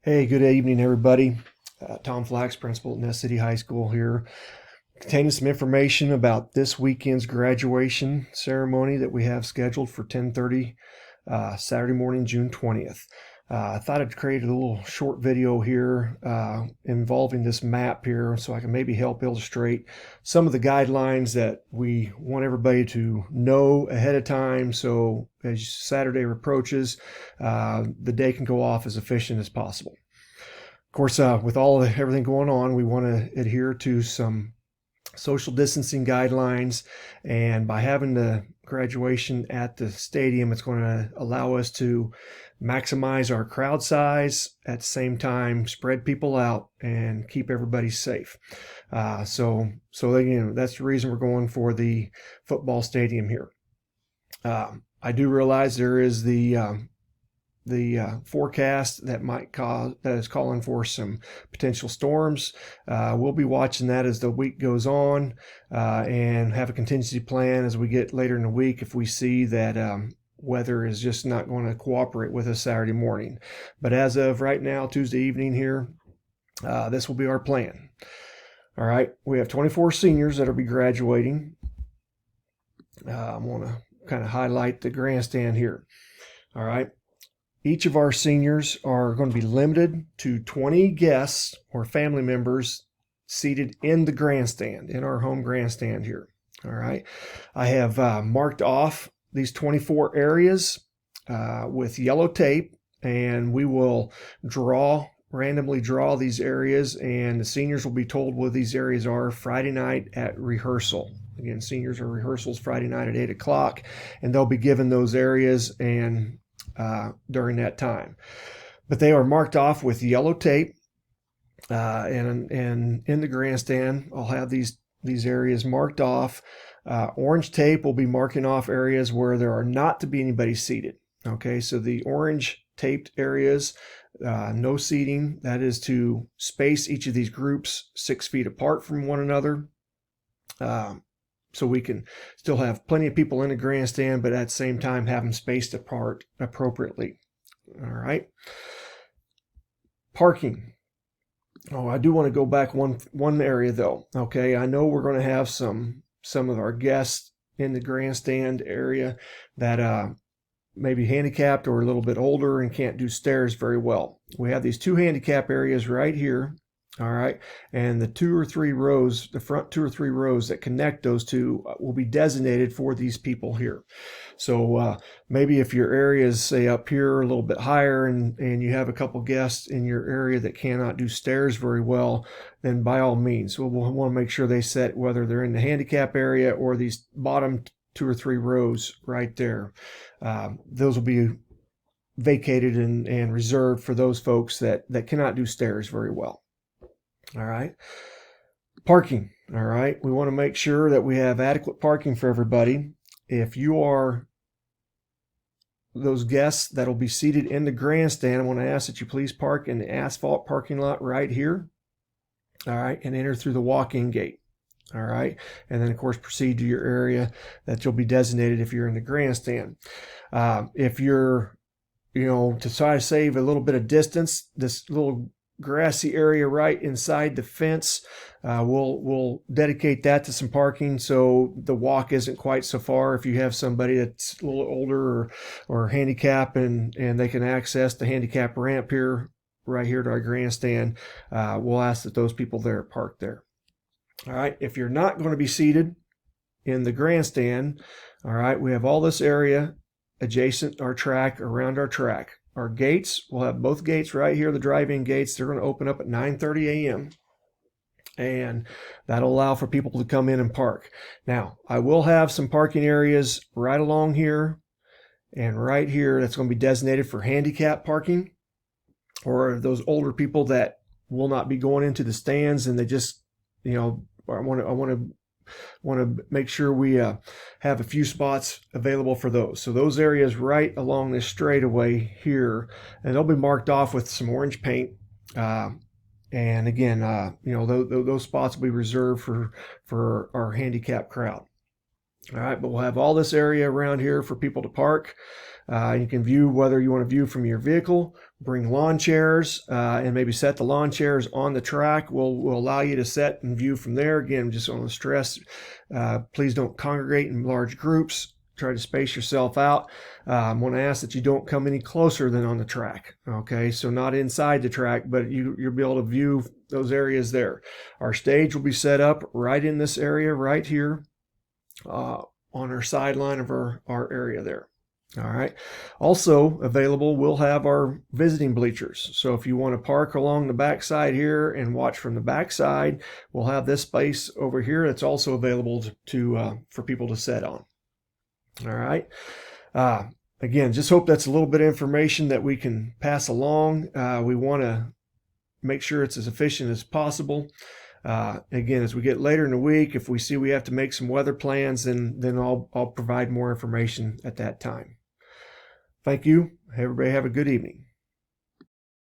Hey, good evening, everybody. Tom Flax, principal at Ness City High School here, containing some information about this weekend's graduation ceremony that we have scheduled for 10:30 Saturday morning, June 20th. I thought I'd create a little short video here involving this map here so I can maybe help illustrate some of the guidelines that we want everybody to know ahead of time so as Saturday approaches, the day can go off as efficient as possible. Of course, with everything going on, we want to adhere to some social distancing guidelines, and by having the graduation at the stadium, it's going to allow us to maximize our crowd size at the same time, spread people out, and keep everybody safe. So again, that's the reason we're going for the football stadium here. I do realize there is the forecast that is calling for some potential storms. We'll be watching that as the week goes on, and have a contingency plan as we get later in the week if we see that weather is just not going to cooperate with us Saturday morning. But as of right now, Tuesday evening here, this will be our plan. All right, we have 24 seniors that will be graduating. I want to kind of highlight the grandstand here. All right. Each of our seniors are going to be limited to 20 guests or family members seated in the grandstand, in our home grandstand here. All right. I have marked off these 24 areas with yellow tape, and we will randomly draw these areas, and the seniors will be told what these areas are Friday night at rehearsal. Again, seniors are rehearsals Friday night at 8 o'clock, and they'll be given those areas and during that time. But they are marked off with yellow tape, and in the grandstand, I'll have these areas marked off. Orange tape will be marking off areas where there are not to be anybody seated. Okay, so the orange taped areas, no seating. That is to space each of these groups 6 feet apart from one another. So we can still have plenty of people in the grandstand, but at the same time have them spaced apart appropriately. All right. Parking. Oh, I do want to go back one area though. Okay, I know we're going to have some of our guests in the grandstand area that may be handicapped or a little bit older and can't do stairs very well. We have these 2 handicap areas right here. All right, and the 2 or 3 rows, the front 2 or 3 rows that connect those two will be designated for these people here. So maybe if your area is, say, up here a little bit higher and you have a couple guests in your area that cannot do stairs very well, then by all means, we'll want to make sure they sit whether they're in the handicap area or these bottom 2 or 3 rows right there. Those will be vacated and reserved for those folks that cannot do stairs very well. All right. Parking. All right. We want to make sure that we have adequate parking for everybody. If you are those guests that will be seated in the grandstand, I want to ask that you please park in the asphalt parking lot right here. All right. And enter through the walk-in gate. All right. And then, of course, proceed to your area that you'll be designated if you're in the grandstand. If you're, to try to save a little bit of distance, this little grassy area right inside the fence, we'll dedicate that to some parking so the walk isn't quite so far. If you have somebody that's a little older or handicapped and they can access the handicap ramp here right here to our grandstand, we'll ask that those people there park there. All right, if you're not going to be seated in the grandstand, all right, we have all this area adjacent our track, around our track. Our gates, we'll have both gates right here, the drive-in gates. They're going to open up at 9:30 a.m. and that'll allow for people to come in and park. Now, I will have some parking areas right along here and right here that's going to be designated for handicap parking, or those older people that will not be going into the stands and they just, I want to make sure we have a few spots available for those. So those areas right along this straightaway here, and they'll be marked off with some orange paint. And again, those spots will be reserved for our handicap crowd. All right, but we'll have all this area around here for people to park. You can view whether you want to view from your vehicle bring lawn chairs and maybe set the lawn chairs on the track. We'll allow you to set and view from there. Again, just on the stress, please don't congregate in large groups. Try to space yourself out. I'm going to ask that you don't come any closer than on the track. Okay, so not inside the track, but you'll be able to view those areas there. Our stage will be set up right in this area right here on our sideline of our area there. All right. Also available, we'll have our visiting bleachers. So if you want to park along the backside here and watch from the backside, we'll have this space over here that's also available for people to sit on. All right. Again, just hope that's a little bit of information that we can pass along. We want to make sure it's as efficient as possible. Again, as we get later in the week, if we see we have to make some weather plans, then I'll provide more information at that time. Thank you. Everybody have a good evening.